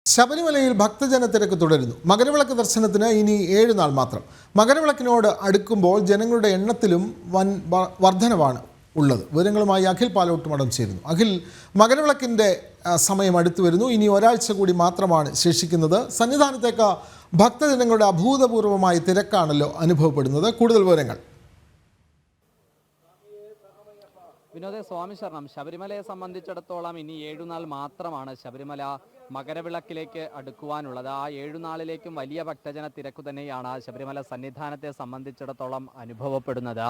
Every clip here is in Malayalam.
ശബരിമലയിൽ ഭക്തജന തിരക്ക് തുടരുന്നു. മകരവിളക്ക് ദർശനത്തിന് ഇനി 7 നാൾ മാത്രം. മകരവിളക്കിനോട് അടുക്കുമ്പോൾ ജനങ്ങളുടെ എണ്ണത്തിലും വൻ വർധനവാണ് ഉള്ളത്. വിവരങ്ങളുമായി അഖിൽ പാലോട്ട് മഠം ചേരുന്നു. അഖിൽ, മകരവിളക്കിൻ്റെ സമയം അടുത്തു വരുന്നു. ഇനി ഒരാഴ്ച കൂടി മാത്രമാണ് ശേഷിക്കുന്നത്. സന്നിധാനത്തേക്ക് ഭക്തജനങ്ങളുടെ അഭൂതപൂർവമായ തിരക്കാണല്ലോ അനുഭവപ്പെടുന്നത്. കൂടുതൽ വിവരങ്ങൾ. വിനോദ സ്വാമി ശരണം. ശബരിമലയെ സംബന്ധിച്ചിടത്തോളം ഇനി 7 നാൾ മാത്രമാണ് ശബരിമല മകരവിളക്കിലേക്ക് അടുക്കുവാനുള്ളത്. ആ 7 നാളിലേക്കും വലിയ ഭക്തജന തിരക്ക് തന്നെയാണ് ശബരിമല സന്നിധാനത്തെ സംബന്ധിച്ചിടത്തോളം അനുഭവപ്പെടുന്നത്.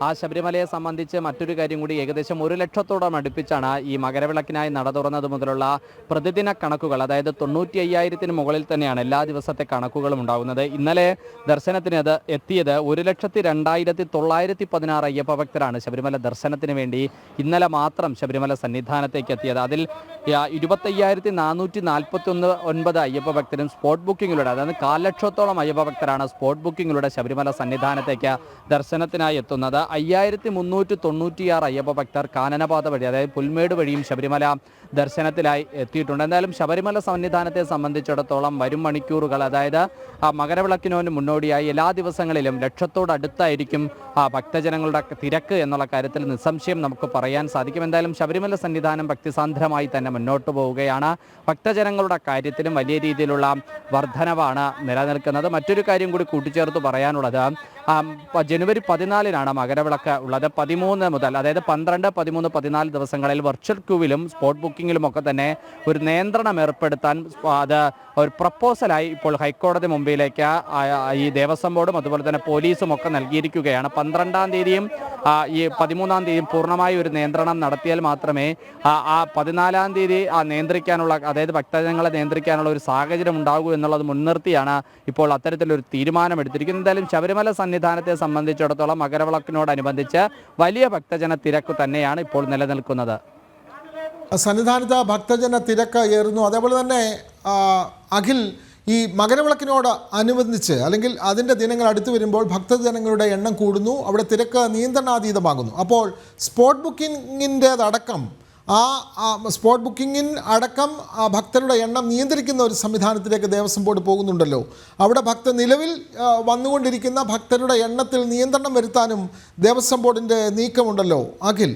ആ ശബരിമലയെ സംബന്ധിച്ച് മറ്റൊരു കാര്യം കൂടി, ഏകദേശം 1 ലക്ഷത്തോളം അടുപ്പിച്ചാണ് ഈ മകരവിളക്കിനായി നട തുറന്നത് മുതലുള്ള പ്രതിദിന കണക്കുകൾ. അതായത് 95,000-ന് മുകളിൽ തന്നെയാണ് എല്ലാ ദിവസത്തെ കണക്കുകളും ഉണ്ടാകുന്നത്. ഇന്നലെ ദർശനത്തിന് എത്തിയത് 1,02,916 അയ്യപ്പ ഭക്തരാണ് ശബരിമല ദർശനത്തിന് വേണ്ടി ഇന്നലെ മാത്രം ശബരിമല സന്നിധാനത്തേക്ക് എത്തിയത്. അതിൽ 25,449 അയ്യപ്പ ഭക്തരും സ്പോട്ട് ബുക്കിങ്ങിലൂടെ, അതായത് 4 ലക്ഷത്തോളം അയ്യപ്പ ഭക്തരാണ് സ്പോട്ട് ബുക്കിങ്ങിലൂടെ ശബരിമല സന്നിധാനത്തേക്ക് ദർശനത്തിനായി എത്തുന്നത്. 5,396 അയ്യപ്പ ഭക്തർ കാനനപാത വഴി, അതായത് പുൽമേട് വഴിയും ശബരിമല ദർശനത്തിലായി എത്തിയിട്ടുണ്ട്. എന്തായാലും ശബരിമല സന്നിധാനത്തെ സംബന്ധിച്ചിടത്തോളം വരും മണിക്കൂറുകൾ, അതായത് മകരവിളക്കിനോന് മുന്നോടിയായി എല്ലാ ദിവസങ്ങളിലും ലക്ഷത്തോടടുത്തായിരിക്കും ഭക്തജനങ്ങളുടെ തിരക്ക് എന്നുള്ള കാര്യത്തിൽ നിസ്സംശയം നമുക്ക് പറയാൻ സാധിക്കും. എന്തായാലും ശബരിമല സന്നിധാനം ഭക്തിസാന്ദ്രമായി തന്നെ മുന്നോട്ട് പോവുകയാണ്. ഭക്തജനങ്ങളുടെ കാര്യത്തിലും വലിയ രീതിയിലുള്ള വർധനവാണ് നിലനിൽക്കുന്നത്. മറ്റൊരു കാര്യം കൂടി കൂട്ടിച്ചേർത്ത് പറയാനുള്ളത്, ജനുവരി 14-നാണ് മകരവിളക്ക് ഉള്ളത്. 13 മുതൽ, അതായത് 12, 13, 14 ദിവസങ്ങളിൽ വെർച്വൽ ക്യൂവിലും സ്പോട്ട് ബുക്കിങ്ങിലും ഒക്കെ തന്നെ ഒരു നിയന്ത്രണം ഏർപ്പെടുത്താൻ അത് ഒരു പ്രപ്പോസലായി ഇപ്പോൾ ഹൈക്കോടതി മുമ്പിലേക്ക് ഈ ദേവസ്വം ബോർഡും അതുപോലെ തന്നെ പോലീസും ഒക്കെ നൽകിയിരിക്കുകയാണ്. 12-ാം തീയതിയും ഈ 13-ാം തീയതിയും പൂർണ്ണമായി ഒരു നിയന്ത്രണം നടത്തിയാൽ മാത്രമേ ആ 14-ാം തീയതി നിയന്ത്രിക്കാനുള്ള, അതായത് ഭക്തജനങ്ങളെ നിയന്ത്രിക്കാനുള്ള ഒരു സാഹചര്യം ഉണ്ടാകൂ എന്നുള്ളത് മുൻനിർത്തിയാണ് ഇപ്പോൾ അത്തരത്തിലൊരു തീരുമാനമെടുത്തിരിക്കുന്നത്. എന്തായാലും ശബരിമല സന്നിധാനത്തെ സംബന്ധിച്ചിടത്തോളം മകരവിളക്കിനോടനുബന്ധിച്ച് വലിയ ഭക്തജന തിരക്ക് തന്നെയാണ് ഇപ്പോൾ നിലനിൽക്കുന്നത്. സന്നിധാനത്ത് ഭക്തജന തിരക്ക് ഏറുന്നു. അതേപോലെ തന്നെ അഖിൽ, ഈ മകരവിളക്കിനോട് അനുബന്ധിച്ച് അല്ലെങ്കിൽ അതിൻ്റെ ദിനങ്ങൾ അടുത്തു വരുമ്പോൾ ഭക്തജനങ്ങളുടെ എണ്ണം കൂടുന്നു, അവിടെ തിരക്ക് നിയന്ത്രണാതീതമാകുന്നു. അപ്പോൾ സ്പോട്ട് ബുക്കിങ്ങിൻ്റെതടക്കം സ്പോട്ട് ബുക്കിങ്ങിന് അടക്കം ഭക്തരുടെ എണ്ണം നിയന്ത്രിക്കുന്ന ഒരു സംവിധാനത്തിലേക്ക് ദേവസ്വം ബോർഡ് പോകുന്നുണ്ടല്ലോ. അവിടെ നിലവിൽ വന്നുകൊണ്ടിരിക്കുന്ന ഭക്തരുടെ എണ്ണത്തിൽ നിയന്ത്രണം വരുത്താനും ദേവസ്വം ബോർഡിൻ്റെ നീക്കമുണ്ടല്ലോ അഖിൽ.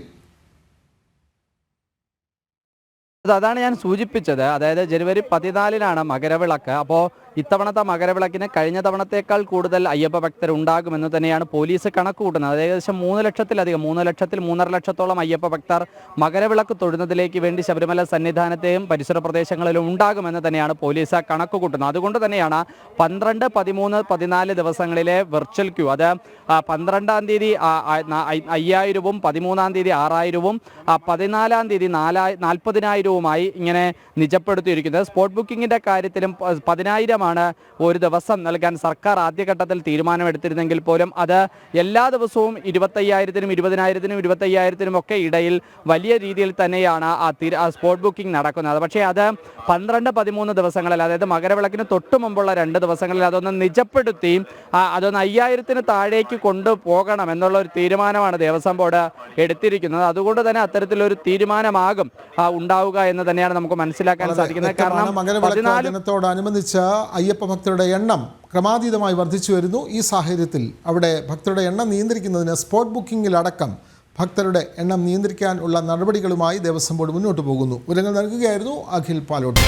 അതാണ് ഞാൻ സൂചിപ്പിച്ചത്. അതായത് ജനുവരി 14-നാണ് മകരവിളക്ക്. അപ്പോൾ ഇത്തവണത്തെ മകരവിളക്കിന് കഴിഞ്ഞ തവണത്തേക്കാൾ കൂടുതൽ അയ്യപ്പ ഭക്തർ ഉണ്ടാകുമെന്ന് തന്നെയാണ് പോലീസ് കണക്ക് കൂട്ടുന്നത്. ഏകദേശം 3 ലക്ഷത്തിലധികം, 3,00,000-3.5 ലക്ഷത്തോളം അയ്യപ്പ ഭക്തർ മകരവിളക്ക് തൊഴുന്നതിലേക്ക് വേണ്ടി ശബരിമല സന്നിധാനത്തെയും പരിസര പ്രദേശങ്ങളിലും ഉണ്ടാകുമെന്ന് തന്നെയാണ് പോലീസ് കണക്ക് കൂട്ടുന്നത്. അതുകൊണ്ട് തന്നെയാണ് 12, 13, 14 ദിവസങ്ങളിലെ വെർച്വൽ ക്യൂ, അത് 12-ാം തീയതി 5,000-ഉം 13-ാം തീയതി 6,000-ഉം 14-ാം തീയതി 40,000-വുമായി ഇങ്ങനെ നിജപ്പെടുത്തിയിരിക്കുന്നത്. സ്പോട്ട് ബുക്കിങ്ങിൻ്റെ കാര്യത്തിലും 10,000 ഒരു ദിവസം നൽകാൻ സർക്കാർ ആദ്യഘട്ടത്തിൽ തീരുമാനമെടുത്തിരുന്നെങ്കിൽ പോലും അത് എല്ലാ ദിവസവും 25,000-നും 20,000-നും 25,000-നും ഒക്കെ ഇടയിൽ വലിയ രീതിയിൽ തന്നെയാണ് ആ സ്പോട്ട് ബുക്കിംഗ് നടക്കുന്നത്. പക്ഷേ അത് 12, 13 ദിവസങ്ങളിൽ, അതായത് മകരവിളക്കിന് തൊട്ട് മുമ്പുള്ള 2 ദിവസങ്ങളിൽ അതൊന്ന് നിജപ്പെടുത്തി അതൊന്ന് 5,000-ന് താഴേക്ക് കൊണ്ടുപോകണം എന്നുള്ള ഒരു തീരുമാനമാണ് ദേവസ്വം ബോർഡ് എടുത്തിരിക്കുന്നത്. അതുകൊണ്ട് തന്നെ അത്തരത്തിലൊരു തീരുമാനമാകും ഉണ്ടാവുക എന്ന് തന്നെയാണ് നമുക്ക് മനസ്സിലാക്കാൻ സാധിക്കുന്നത്. കാരണം മകരവിളക്കിനോടനുബന്ധിച്ച് അയ്യപ്പ ഭക്തരുടെ എണ്ണം ക്രമാതീതമായി വർദ്ധിച്ചു വരുന്നു. ഈ സാഹചര്യത്തിൽ അവിടെ ഭക്തരുടെ എണ്ണം നിയന്ത്രിക്കുന്നതിന് സ്പോട്ട് ബുക്കിങ്ങിലടക്കം ഭക്തരുടെ എണ്ണം നിയന്ത്രിക്കാനുള്ള നടപടികളുമായി ദേവസ്വം ബോർഡ് മുന്നോട്ട് പോകുന്നു. വിവരങ്ങൾ നൽകുകയായിരുന്നു അഖിൽ പാലോട്ട്.